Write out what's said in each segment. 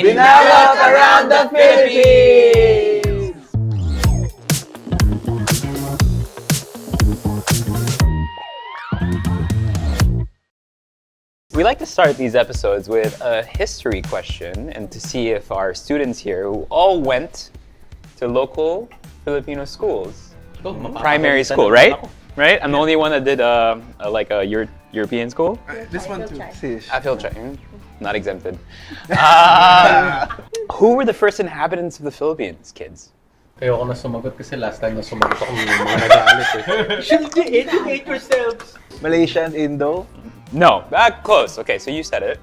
Binalot around the Philippines! We like to start these episodes with a history question and to see if our students here who all went to local Filipino schools, primary school, right? Right? I'm the only one that did a European school. This one too. FEATR, not exempted. Who were the first inhabitants of the Philippines, kids? Ayoko na sumagot kasi last time na sumagot ako mga nagalit eh. Should you educate yourselves? Malaysian, Indo? No, close. Okay, so you said it.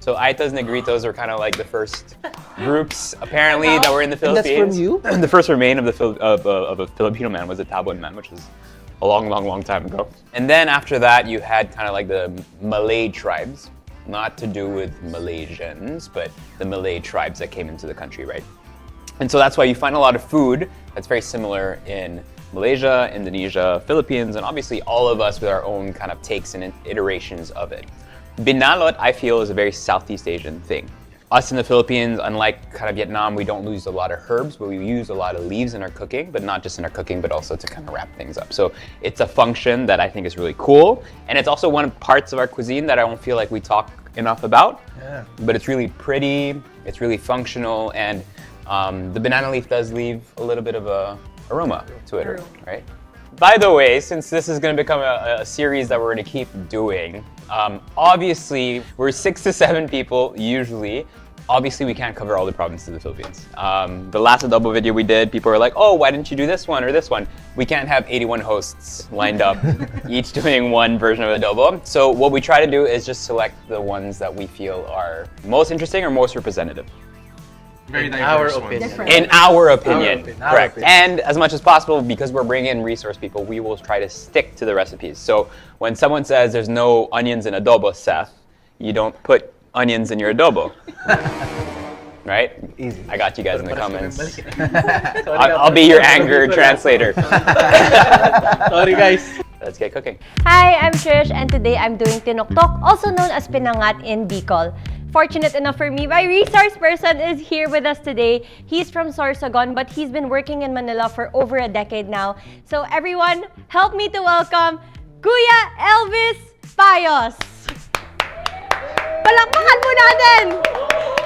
So Aitas, Negritos are kind of like the first groups apparently that were in the Philippines. And that's from you? The first remain of a Filipino man was a Tabuan man, which was a long time ago. And then after that, you had kind of like the Malay tribes, not to do with Malaysians, but the Malay tribes that came into the country, right? And so that's why you find a lot of food that's very similar in Malaysia, Indonesia, Philippines, and obviously all of us with our own kind of takes and iterations of it. Binalot, I feel, is a very Southeast Asian thing. Us in the Philippines, unlike kind of Vietnam, we don't use a lot of herbs, but we use a lot of leaves in our cooking, but not just in our cooking, but also to kind of wrap things up. So it's a function that I think is really cool. And it's also one of parts of our cuisine that I don't feel like we talk enough about. Yeah. But it's really pretty, it's really functional, and the banana leaf does leave a little bit of a aroma to it, right? By the way, since this is going to become a series that we're going to keep doing, obviously we're 6 to 7 people usually. Obviously, we can't cover all the provinces of the Philippines. The last adobo video we did, people were like, oh, why didn't you do this one or this one? We can't have 81 hosts lined up, each doing one version of adobo. So what we try to do is just select the ones that we feel are most interesting or most representative. Very diverse ones. In our opinion, correct. And as much as possible, because we're bringing in resource people, we will try to stick to the recipes. So when someone says there's no onions in adobo, Seth, you don't put onions in your adobo. Right? Easy. I got you guys in the comments. I'll be your anger translator. Sorry guys. Let's get cooking. Hi, I'm Trish, and today I'm doing tinoktok, also known as Pinangat in Bicol. Fortunate enough for me, my resource person is here with us today. He's from Sorsogon, but he's been working in Manila for over a decade now. So everyone, help me to welcome Kuya Elvis Payos! Palakpakan po natin!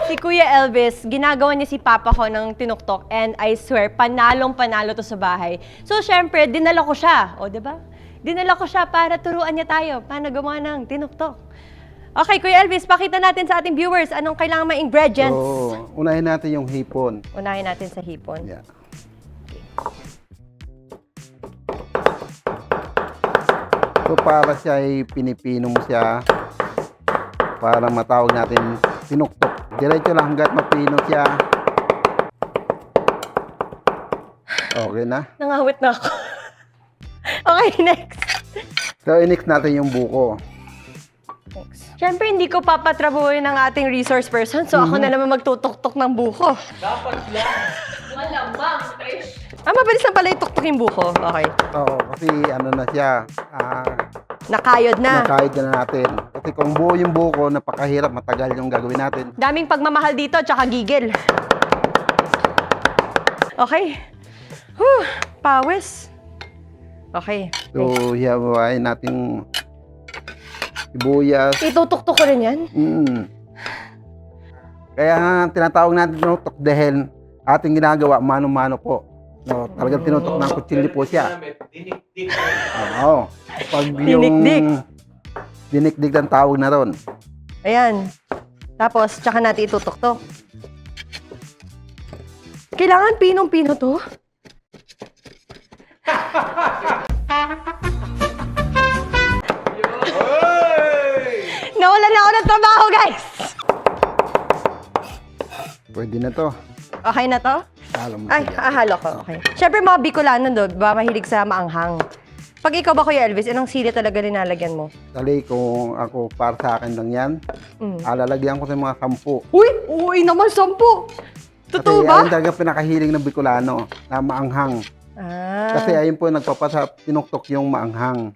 Si Kuya Elvis, ginagawa niya si Papa ko ng tinoktok, and I swear, panalong-panalo to sa bahay. So syempre, dinala ko siya. O, diba? Dinala ko siya para turuan niya tayo paano gumawa ng tinoktok. Okay, Kuya Elvis, pakita natin sa ating viewers anong kailangan mga ingredients. So, unahin natin yung hipon. Unahin natin sa hipon. Yeah. So, para siya ay pinipino mo siya para matawag natin tinuktok. Diretso lang hanggat mapino siya. Okay na? Nangawit na ako. Okay, next. So, i-mix natin yung buko. Siyempre, hindi ko papatrabuhin ng ating resource person, so ako na naman magtutok-tok ng buko. Dapat lang. Malambang, fresh. Mabilis na pala ituktok yung buko. Okay. Oo, kasi ano na siya. Nakayod na. Nakayod na natin. Kasi kung buo yung buko, napakahirap, matagal yung gagawin natin. Daming pagmamahal dito, tsaka gigil. Okay. Whew, pawis. Okay. So, hihawain natin sibuyas. Itutuktok ko rin yan? Kaya nga tinatawag natin tinutok dahil ating ginagawa mano-mano po. No, talagang tinutok ng kutsilyo po siya. Dinikdik. Oo. Pag yung dinikdik ang tawag na ron. Ayan. Tapos, tsaka natin itutuktok. Kailangan pinong-pino to? Nawalan na ako ng trabaho, guys! Pwede na to. Okay na to? Ay, ahalo ko. Okay. Siyempre, mga Bicolano doon, ba mahilig sa maanghang. Pag ikaw ba, Kuya Elvis, anong sili talaga linalagyan mo? Dali, kung ako para sa akin lang yan, alalagyan ko sa mga 10. Uy, naman 10! Totoo ba? Kasi ayun talaga pinakahiling ng Bicolano na maanghang. Kasi ayun po nagpapasap, tinuktok yung maanghang.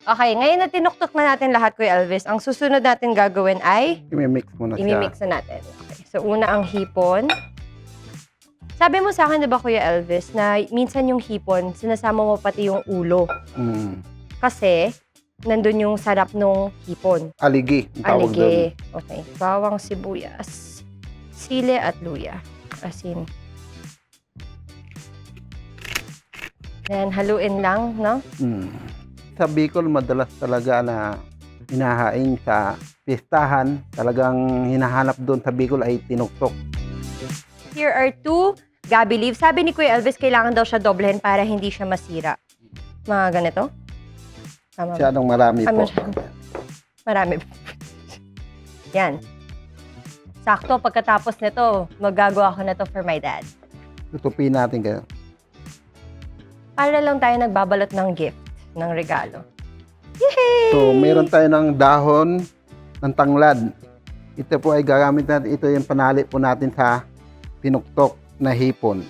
Okay, ngayon na tinuktok na natin lahat, Kuya Elvis, ang susunod natin gagawin ay? I-mix mo na siya. I-mix na natin. Okay. So, una ang hipon. Sabi mo sa akin, di ba, Kuya Elvis, na minsan yung hipon, sinasama mo pati yung ulo. Kasi, nandun yung sarap nung hipon. Aligi. Ang tawag doon. Aligi. Okay. Bawang sibuyas, sili at luya. Asin. Then, haluin lang, no? Sa Bicol, madalas talaga na hinahain sa pistahan. Talagang hinahanap doon sa Bicol ay tinuktok. Here are 2 gabi leaves. Sabi ni Kuya Elvis, kailangan daw siya doblehin para hindi siya masira. Mga ganito? Tama ba? Masyadong marami po. Marami. Yan. Sakto, pagkatapos nito, magagawa ko na to for my dad. Tutupin natin kayo. Para lang tayo nagbabalot ng gift, ng regalo. Yay! So, meron tayo ng dahon ng tanglad. Ito po ay gagamit natin. Ito yung panali po natin sa tinuktok na hipon.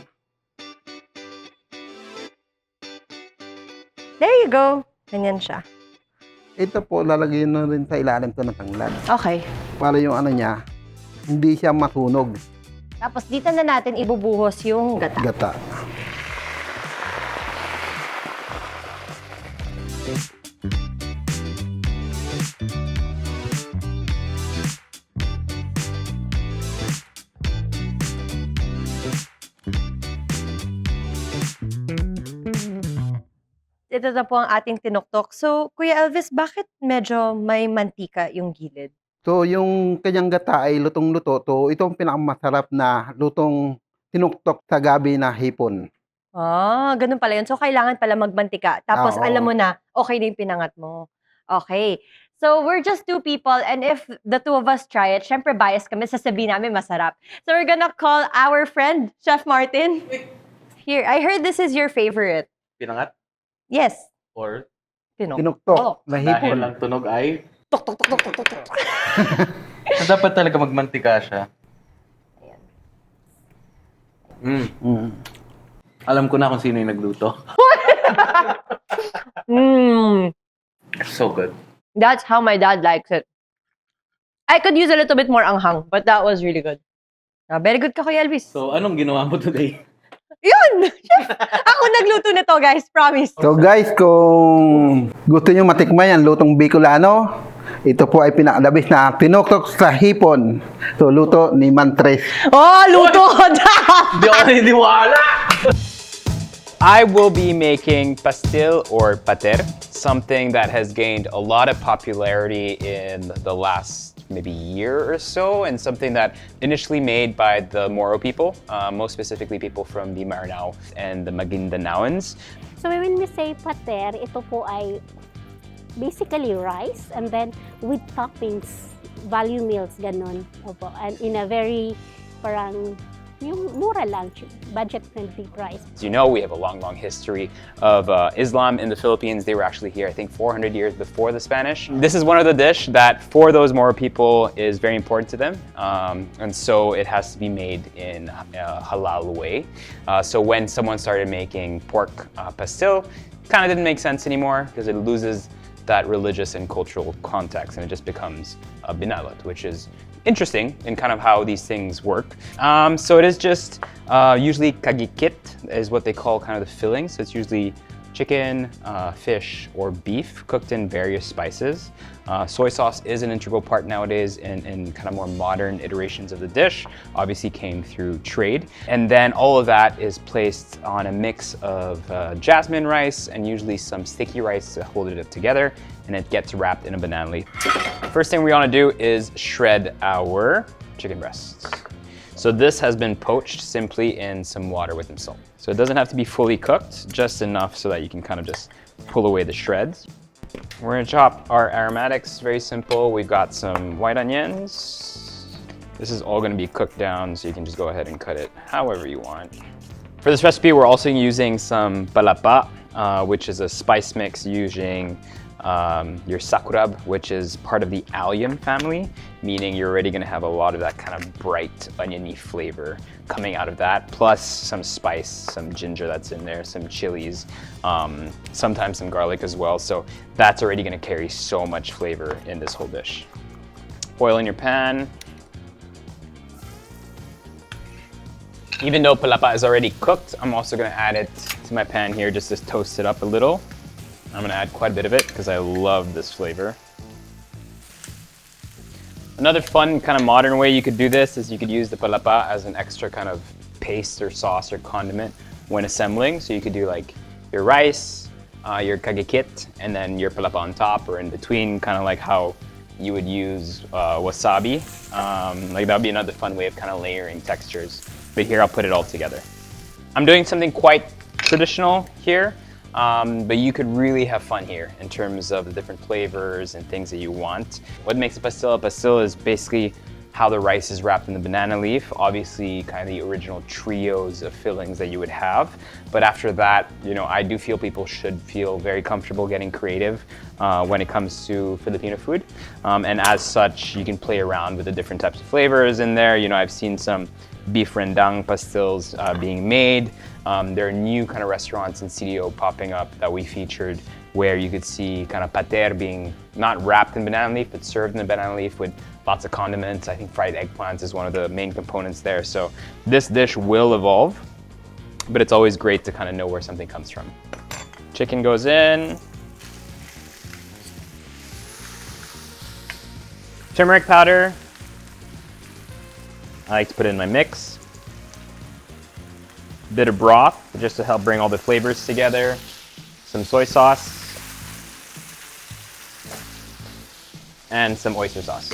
There you go. Ganyan siya. Ito po, lalagyan na rin sa ilalim to ng tanglad. Okay. Para yung ano niya, hindi siya masunog. Tapos dito na natin ibubuhos yung gata. Gata. Ito na po ang ating tinuktok. So, Kuya Elvis, bakit medyo may mantika yung gilid? So, yung kanyang gata ay lutong-luto. So, ito ang pinakamasarap na lutong tinuktok sa gabi na hipon. Ah, ganun pala yun. So, kailangan pala magmantika. Tapos, Oo. alam mo na, okay na yung pinangat mo. Okay. So, we're just 2 people. And if the 2 of us try it, syempre bias kami, sasabihin namin masarap. So, we're gonna call our friend, Chef Martin. Here, I heard this is your favorite. Pinangat? Yes. Or Tinuktok na hipon. dahil ang tunog ay... Tok, tok, tok, tok, tok, tok, tok. So, dapat talaga magmantika siya. Alam ko na kung sino yung nagluto. So good. That's how my dad likes it. I could use a little bit more anghang, but that was really good. Very good ka, Kuya Elvis. So, anong ginawa mo today? Yun! Chef, ako nagluto nito, guys. Promise. So guys, kung gusto nyo matikman yan, lutong Bicolano, ito po ay pinakadabis na tinuktok sa hipon. So, luto ni Mantres. Oh, luto ko Hindi ako naniniwala! I will be making pastil or pater, something that has gained a lot of popularity in the last maybe year or so, and something that initially made by the Moro people, most specifically people from the Maranao and the Magindanaoans. So when we say pater, ito po ay basically rice and then with toppings, value meals, ganon. Opo. And in a very parang yung mura lang, budget-friendly price. As you know, we have a long, long history of Islam in the Philippines. They were actually here, I think, 400 years before the Spanish. This is one of the dish that, for those Moro people, is very important to them. And so it has to be made in a halal way. So when someone started making pork pastil, it kind of didn't make sense anymore because it loses that religious and cultural context, and it just becomes a binalot, which is interesting in kind of how these things work. So it is just usually kagikit is what they call kind of the filling. So it's usually chicken, fish, or beef cooked in various spices. Soy sauce is an integral part nowadays in kind of more modern iterations of the dish. Obviously came through trade. And then all of that is placed on a mix of jasmine rice and usually some sticky rice to hold it together, and it gets wrapped in a banana leaf. First thing we want to do is shred our chicken breasts. So this has been poached simply in some water with some salt. So it doesn't have to be fully cooked, just enough so that you can kind of just pull away the shreds. We're gonna chop our aromatics, very simple. We've got some white onions. This is all gonna be cooked down, so you can just go ahead and cut it however you want. For this recipe, we're also using some palapa, which is a spice mix using your sakurab, which is part of the allium family, meaning you're already gonna have a lot of that kind of bright oniony flavor coming out of that, plus some spice, some ginger that's in there, some chilies, sometimes some garlic as well. So that's already gonna carry so much flavor in this whole dish. Oil in your pan. Even though palapa is already cooked, I'm also gonna add it to my pan here just to toast it up a little. I'm gonna add quite a bit of it because I love this flavor. Another fun kind of modern way you could do this is you could use the palapa as an extra kind of paste or sauce or condiment when assembling. So you could do like your rice, your kagikit, and then your palapa on top or in between, kind of like how you would use wasabi. Like that would be another fun way of kind of layering textures. But here I'll put it all together. I'm doing something quite traditional here, but you could really have fun here in terms of the different flavors and things that you want. What makes a pastil is basically how the rice is wrapped in the banana leaf. Obviously, kind of the original trios of fillings that you would have. But after that, you know, I do feel people should feel very comfortable getting creative when it comes to Filipino food. And as such, you can play around with the different types of flavors in there. You know, I've seen some beef rendang pastils being made. There are new kind of restaurants in CDO popping up that we featured where you could see kind of pater being not wrapped in banana leaf, but served in the banana leaf with lots of condiments. I think fried eggplants is one of the main components there. So this dish will evolve, but it's always great to kind of know where something comes from. Chicken goes in. Turmeric powder. I like to put it in my mix. Bit of broth, just to help bring all the flavors together. Some soy sauce. And some oyster sauce.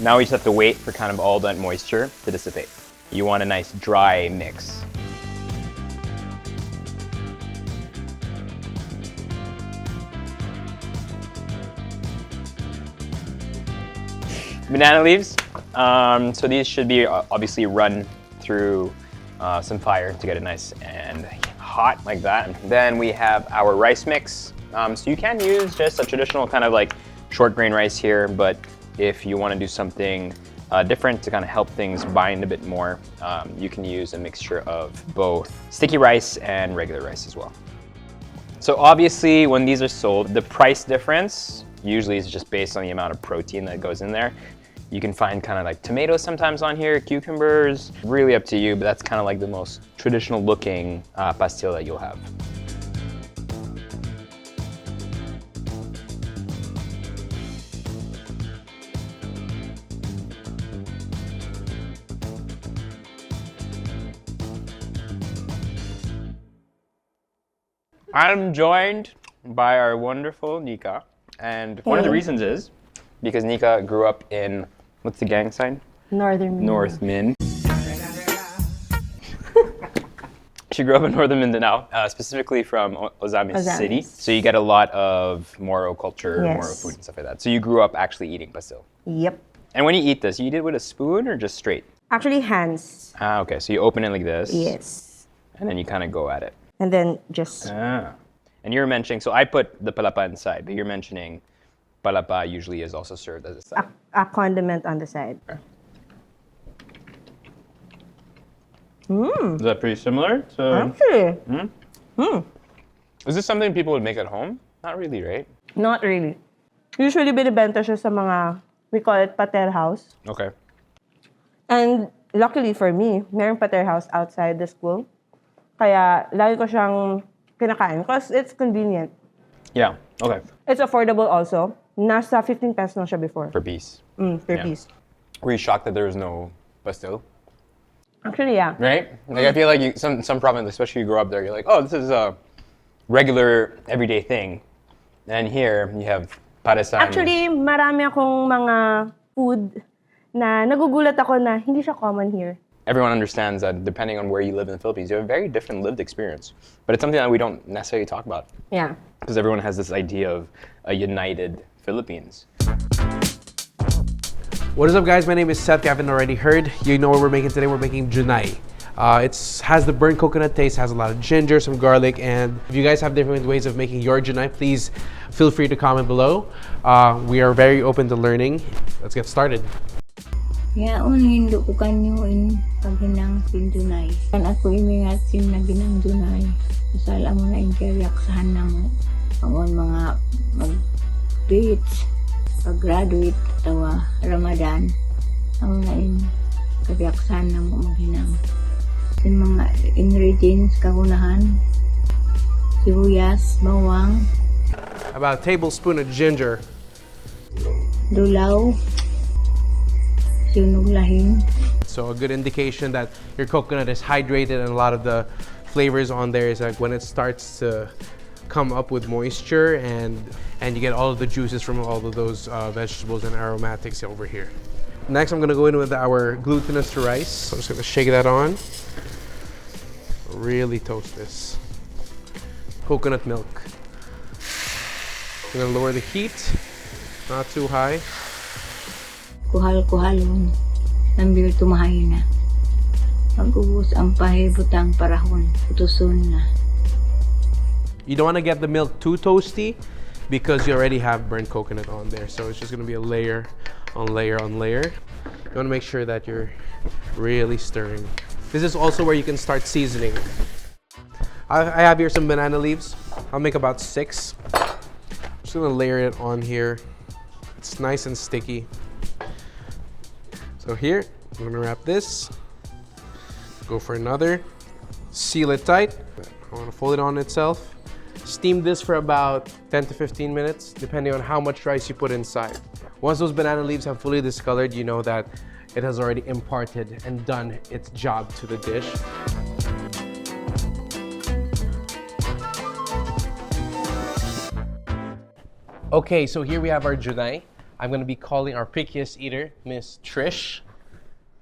Now we just have to wait for kind of all that moisture to dissipate. You want a nice dry mix. Banana leaves. So these should be obviously run through some fire to get it nice and hot like that. Then we have our rice mix. So you can use just a traditional kind of like short grain rice here, but if you want to do something different to kind of help things bind a bit more, you can use a mixture of both sticky rice and regular rice as well. So obviously when these are sold, the price difference usually is just based on the amount of protein that goes in there. You can find kind of like tomatoes sometimes on here, cucumbers, really up to you, but that's kind of like the most traditional looking pastil that you'll have. I'm joined by our wonderful Nika, and one of the reasons is because Nika grew up in, what's the gang sign? Northern North Min. She grew up in Northern Mindanao, specifically from Ozamis City. So you get a lot of Moro culture, Yes. Moro food and stuff like that. So you grew up actually eating pastil. Yep. And when you eat this, you eat it with a spoon or just straight? Actually, hands. Ah, okay. So you open it like this. Yes. And then you kind of go at it. And then just Ah. And you're mentioning, so I put the palapa inside, but you're mentioning palapa usually is also served as a side. a condiment on the side. Is that pretty similar to... Actually, Is this something people would make at home? Not really, right? not really. Usually, binibenta siya sa mga, we call it pater house. Okay. And luckily for me, mayroong pater house outside the school. Kaya lagi ko siyang kinakain because it's convenient. Yeah, okay. It's affordable also. Nasa 15 pesos na siya before. Per piece. Per Yeah. piece. Were you shocked that there was no pastil? Actually, yeah. Right? Like I feel like some province, especially you grow up there, you're like, oh, this is a regular everyday thing. And here you have paresan. Actually, marami akong mga food na nagugulat ako na hindi siya common here. Everyone understands that depending on where you live in the Philippines, you have a very different lived experience. But it's something that we don't necessarily talk about. Yeah. Because everyone has this idea of a united Philippines. What is up, guys? My name is Seth. If you haven't already heard, you know what we're making today. We're making Junay. It has the burnt coconut taste, has a lot of ginger, some garlic, and if you guys have different ways of making your Junay, please feel free to comment below. We are very open to learning. Let's get started. Yaon hindo ko kanyoin paghinang sin Junay. Kan ako imingat sin naginang Junay. Masala mo na inkeryak sa hanang mo. Pangon mga mag-beach, pag-graduate, tawa Ramadan. ang lain kabiaksan na mo maghinang. Sa mga ingredients kagunahan, sibuyas, bawang, About a tablespoon of ginger. dulaw, sunog lahing, So a good indication that your coconut is hydrated, and a lot of the flavors on there is like when it starts to come up with moisture and you get all of the juices from all of those vegetables and aromatics over here. Next, I'm gonna go in with our glutinous rice. So I'm just gonna shake that on. Really toast this. Coconut milk. I'm gonna lower the heat, not too high. kuhal-kuhalon, sambil tumahay na. Pag-ubos ang pahibutang parahon, utuson na. You don't want to get the milk too toasty because you already have burnt coconut on there. So it's just going to be a layer on layer on layer. You want to make sure that you're really stirring. This is also where you can start seasoning. I have here some banana leaves. I'll make about 6. I'm just going to layer it on here. It's nice and sticky. So here, I'm going to wrap this. Go for another. Seal it tight. I want to fold it on itself. Steam this for about 10 to 15 minutes, depending on how much rice you put inside. Once those banana leaves have fully discolored, you know that it has already imparted and done its job to the dish. Okay, so here we have our Junay. I'm going to be calling our pickiest eater, Miss Trish,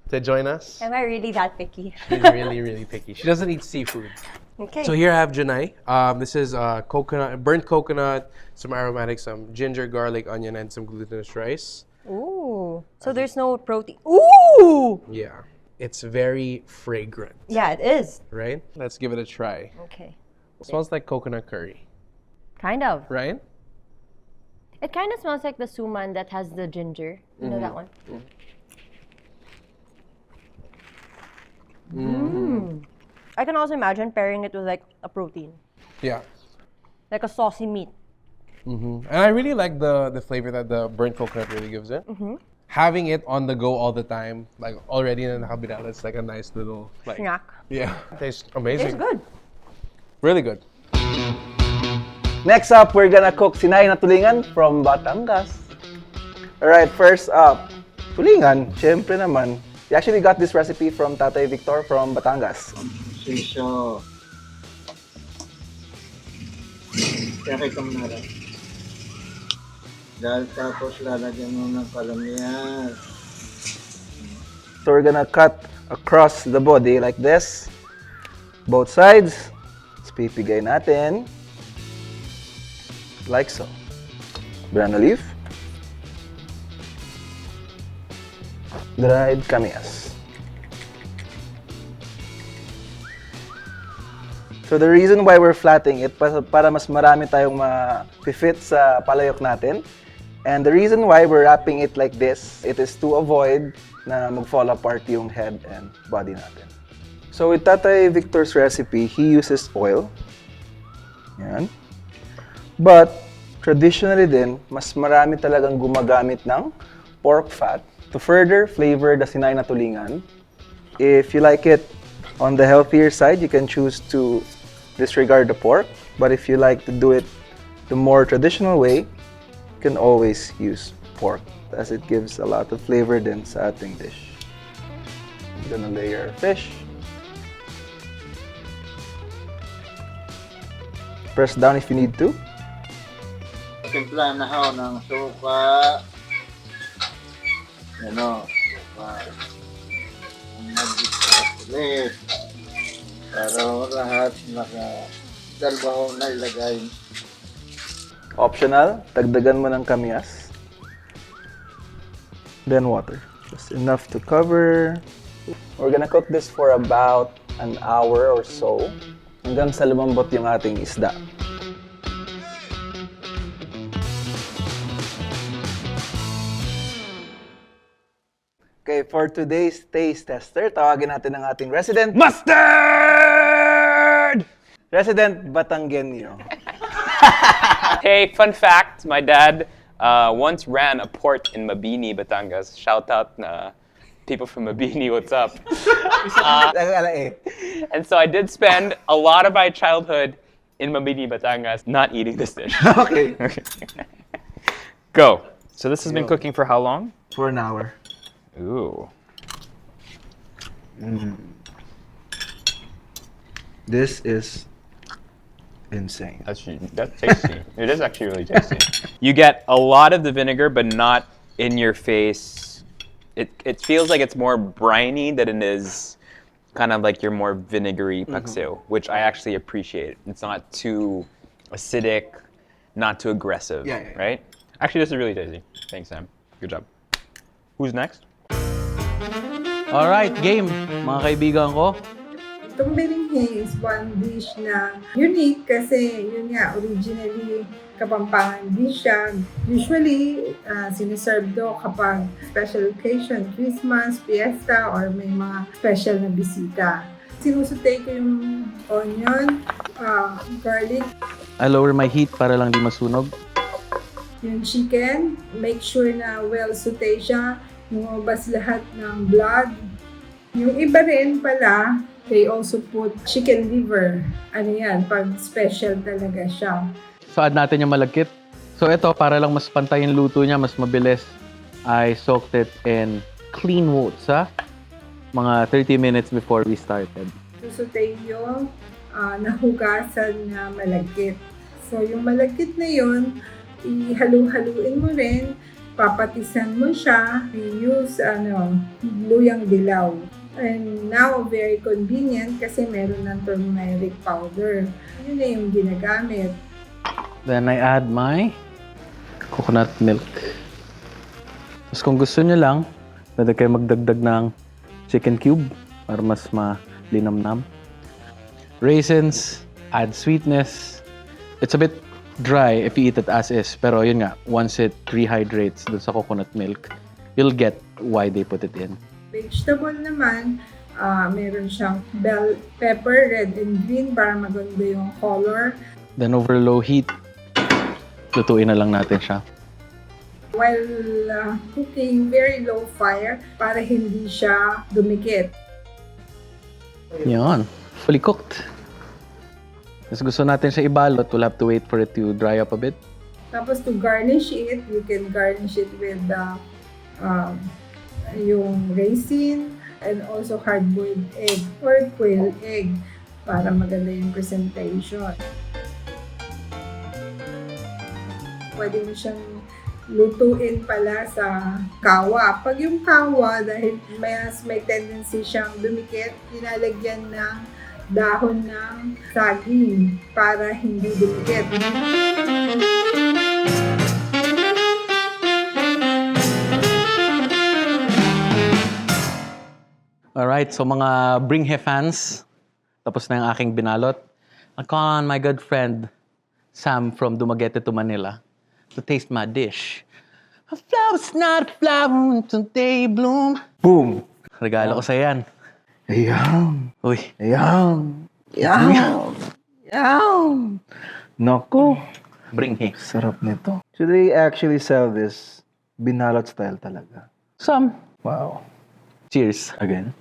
to join us. Am I really that picky? She's really, really picky. She doesn't eat seafood. Okay. So here I have Junay. This is coconut, burnt coconut, some aromatics, some ginger, garlic, onion, and some glutinous rice. Ooh. So there's no protein. Ooh! Yeah, it's very fragrant, Yeah, it is. right? Let's give it a try. Okay. It smells like coconut curry, Kind of. right? It kind of smells like the suman that has the ginger. You know that one? I can also imagine pairing it with like a protein, Yeah. like a saucy meat. And I really like the flavor that the burnt coconut really gives it. Having it on the go all the time, like already in the habidal, it's like a nice little like Snack. yeah, tastes amazing. It's good. Really good. Next up, we're gonna cook Sinaing na Tulingan from Batangas. Alright, first up, Tulingan, syempre naman. We actually got this recipe from Tatay Victor from Batangas. Sisyo. Kaya kang nara. Dahil tapos lalagyan mo ng kalamyas. So we're gonna cut across the body like this. Both sides. Tapos pipigay natin. Like so. Banana leaf. Dried kamyas. So the reason why we're flattening it, para mas marami tayong ma-fit sa palayok natin. And the reason why we're wrapping it like this, it is to avoid na mag-fall apart yung head and body natin. So with Tatay Victor's recipe, he uses oil. Yan. But traditionally din, mas marami talagang gumagamit ng pork fat to further flavor the Sinaing na Tulingan. If you like it on the healthier side, you can choose to disregard the pork. But if you like to do it the more traditional way, you can always use pork as it gives a lot of flavor din sa ating dish. I'm gonna layer our fish. Press down if you need to. Timpla na ho ng suka. Ano, suka. Ulit. Para lahat dalbaho na ilagay. Optional, dagdagan mo ng kamyas. Then water. Just enough to cover. We're gonna cook this for about an hour or so hanggang sa lumambot yung ating isda. Okay, for today's taste tester, tawagin natin ang ating resident mustard! Resident Batanggenyo. Hey, fun fact, my dad once ran a port in Mabini, Batangas. Shout out na people from Mabini, what's up? Eh. And so I did spend a lot of my childhood in Mabini, Batangas, not eating this dish. Okay. Go. So this has been cooking for how long? For an hour. Ooh. This is insane. That's tasty. It is actually really tasty. You get a lot of the vinegar, but not in your face. It feels like it's more briny than it is kind of like your more vinegary paksiw, which I actually appreciate. It's not too acidic, not too aggressive, right? Actually, this is really tasty. Thanks, Sam. Good job. Who's next? Alright, game, mga kaibigan ko. Itong Bringhe is one dish na unique kasi yun nga, originally Kapampangan dish siya. Usually, siniserve do kapag special occasion, Christmas, fiesta, or may mga special na bisita. Sinusutay ko yung onion, garlic, I lower my heat para lang di masunog. yung chicken. Make sure na well saute siya, lumabas lahat ng blood. Yung iba rin pala, they also put chicken liver. Ano yan, pag special talaga siya. So add natin yung malagkit. So ito, para lang mas pantay yung luto niya, mas mabilis, I soaked it in clean water mga 30 minutes before we started. Susutay yung nahugasan na malagkit. So yung malagkit na yun, ihalu-haluin mo rin, papatisan mo siya, use luyang dilaw. And now, very convenient kasi meron ng turmeric powder. Yun na yung ginagamit. Then I add my coconut milk. Tapos kung gusto nyo lang, pwede kayo magdagdag ng chicken cube para mas malinamnam. Raisins, add sweetness. It's a bit dry if you eat it as is. Pero yun nga, once it rehydrates dun sa coconut milk, you'll get why they put it in. Vegetable naman, meron siyang bell pepper, red and green para maganda yung color. Then over low heat, lutuin na lang natin siya. While cooking, very low fire para hindi siya dumikit. Yan, fully cooked. Mas gusto natin siya ibalot, we'll have to wait for it to dry up a bit. Tapos to garnish it, you can garnish it with yung raisin and also hard-boiled egg or quail egg para maganda yung presentation. Pwede mo siyang lutuin pala sa kawa. Pag yung kawa, dahil may tendency siyang dumikit, nilalagyan ng dahon ng saging para hindi dumikit. Alright, so mga Bringhe fans, tapos na yung aking binalot. I call on my good friend, Sam from Dumaguete to Manila, to taste my dish. A flower's not a flower until they bloom. Boom! Regalo ko sa'yo yan. Ayan! Uy. Ayan! Ayan! Ayan! Naku! Bringhe. Sarap nito. Should they actually sell this binalot style talaga? Some. Wow. Cheers. Again.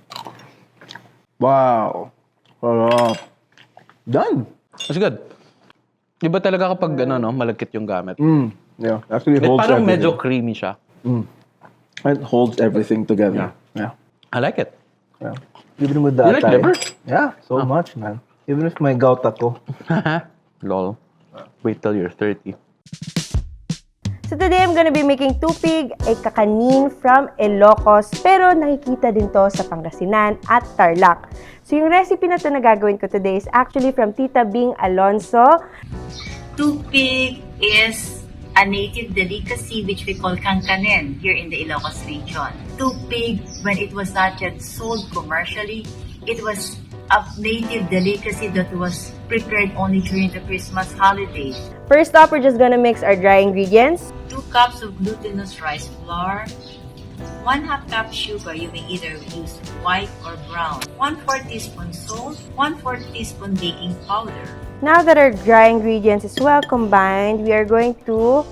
Wow. Sarap. Done. That's good. Di ba talaga kapag malagkit yung gamit? Yeah. Actually holds parang everything. medyo creamy siya. It holds everything together. Yeah. I like it. Yeah. Even with that, You like liver? Yeah, so much, man. Even if may gout ako. Lol. Wait till you're 30. So today, I'm gonna be making tupig, a kakanin from Ilocos, pero nakikita din to sa Pangasinan at Tarlac. So yung recipe na to na gagawin ko today is actually from Tita Bing Alonso. Tupig is a native delicacy which we call kankanen here in the Ilocos region. Tupig, when it was not yet sold commercially, it was a native delicacy that was prepared only during the Christmas holidays. First off, we're just gonna mix our dry ingredients. 2 cups of glutinous rice flour, 1/2 cup sugar, you may either use white or brown, 1/4 teaspoon salt, 1/4 teaspoon baking powder. Now that our dry ingredients is well combined, we are going to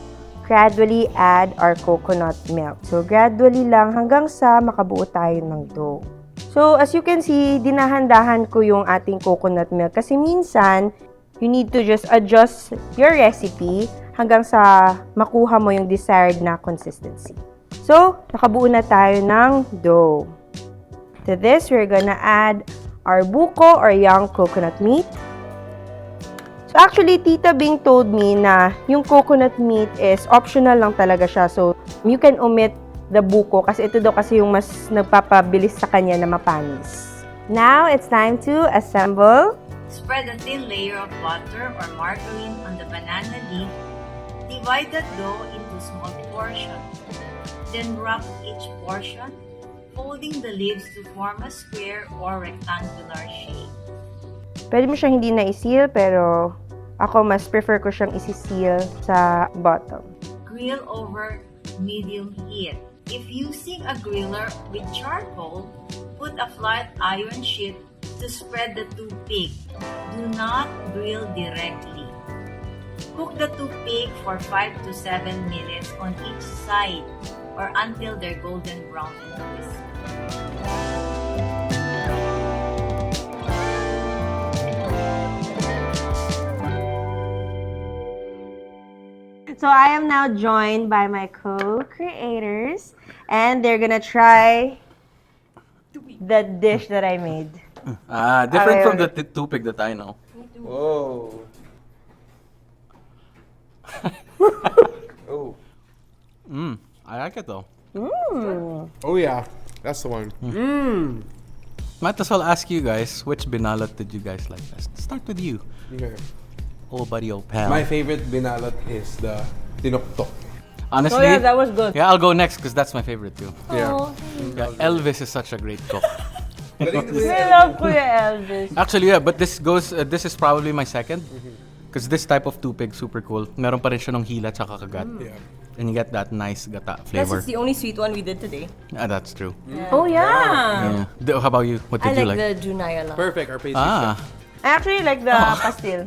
gradually add our coconut milk. So, gradually lang hanggang sa makabuo tayo ng dough. So, as you can see, dinahan-dahan ko yung ating coconut milk kasi minsan, you need to just adjust your recipe hanggang sa makuha mo yung desired na consistency. So, nakabuo na tayo ng dough. To this, we're gonna add our buko or young coconut meat. So, actually, Tita Bing told me na yung coconut meat is optional lang talaga siya. So, you can omit the buko kasi ito daw kasi yung mas nagpapabilis sa kanya na mapanis. Now, it's time to assemble. Spread a thin layer of butter or margarine on the banana leaf. Divide the dough into small portions. Then wrap each portion, folding the leaves to form a square or rectangular shape. Pwede mo siyang hindi na-seal, pero ako mas prefer ko siyang isi-seal sa bottom. Grill over medium heat. If using a griller with charcoal, put a flat iron sheet to spread the tupig. Do not grill directly. Cook the tupig for 5 to 7 minutes on each side or until they're golden brown and crispy. So I am now joined by my co-creators and they're gonna try the dish that I made. Different from the tupig that I know. Whoa. Oh. I like it though. Oh yeah, that's the one. Might as well ask you guys, which binalot did you guys like best? Start with you. Okay. Old buddy, old pal. My favorite binalot is the tinoktok. Honestly, Oh yeah, that was good. yeah, I'll go next because that's my favorite too. Yeah. Yeah, Elvis is such a great cook. We love Kuya Elvis. Actually, yeah, but this goes. This is probably my second. Because this type of tupig, super cool. Meron pa rin siya nung hila tsaka kagat. Yeah. And you get that nice gata That's flavor. just the only sweet one we did today. Yeah, that's true. Oh yeah. Yeah. How about you? What I did you like like? the Junay a lot. Perfect. Our pastry Ah, I actually like the pastil.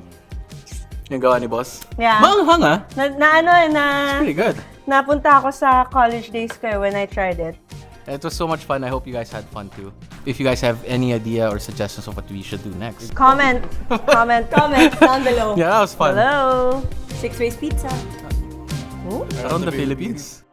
yung gawa ni boss. Yeah. Manghang ah. Pretty good. Napunta ako sa college days ko when I tried it. It was so much fun. I hope you guys had fun too. If you guys have any idea or suggestions of what we should do next. Comment down below. Yeah, that was fun. Hello. 6 Ways Pizza. Around the Philippines.